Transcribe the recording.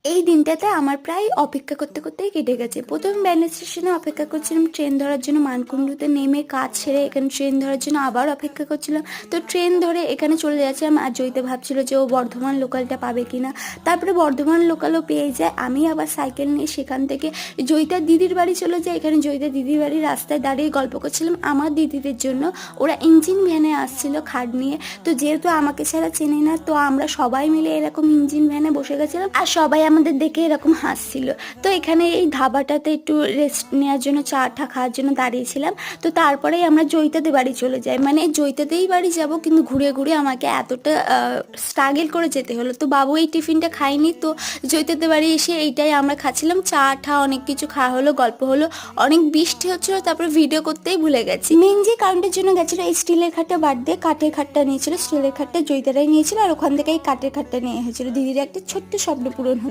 এই দিনটাতে আমার প্রায় অপেক্ষা করতে করতেই কেটে গেছে। প্রথম ব্যান্ড স্টেশনে অপেক্ষা করছিলাম ট্রেন ধরার জন্য, মানকুণ্ডুতে নেমে কাজ ছেড়ে এখানে ট্রেন ধরার জন্য আবার অপেক্ষা করছিলাম। তো ট্রেন ধরে এখানে চলে যাচ্ছিলাম, আর জয়িতা ভাবছিল যে ও বর্ধমান লোকালটা পাবে কিনা। তারপরে বর্ধমান লোকালও পেয়ে যায়। আমি আবার সাইকেল নিয়ে সেখান থেকে জয়িতার দিদির বাড়ি চলে যায়। এখানে জয়িতার দিদির বাড়ির রাস্তায় দাঁড়িয়ে গল্প করছিলাম আমার দিদিদের জন্য। ওরা ইঞ্জিন ভ্যানে আসছিল খাট নিয়ে। তো যেহেতু আমাকে ছাড়া চেনে না, তো আমরা সবাই মিলে এরকম ইঞ্জিন ভ্যানে বসে গেছিলাম, আর সবাই আমাদের দেখে এরকম হাসছিল। তো এখানে এই ধাবাটাতে একটু রেস্ট নেওয়ার জন্য, চা টা খাওয়ার জন্য দাঁড়িয়েছিলাম। তো তারপরেই আমরা জয়িতাদের বাড়ি চলে যাই, মানে জয়িতাতেই বাড়ি যাব, কিন্তু ঘুরে ঘুরে আমাকে এতটা স্ট্রাগল করে যেতে হলো। তো বাবু এই টিফিনটা খাইনি, তো জয়িতাদের বাড়ি এসে এইটাই আমরা খাচ্ছিলাম, চা ঠা অনেক কিছু খাওয়া হলো, গল্প হলো, অনেক বৃষ্টি হচ্ছিল। তারপরে ভিডিও করতেই ভুলে গেছি। মেন যে কারণটার জন্য গেছিল, এই স্টিলের খাটটা বাদ দিয়ে কাঠের খাটটা নিয়েছিল। স্টিলের খাটটা জয়িতারাই নিয়েছিল, আর ওখান থেকে এই কাঠের খাটটা নিয়ে হয়েছিল। দিদির একটা ছোট্ট স্বপ্ন পূরণ হলো।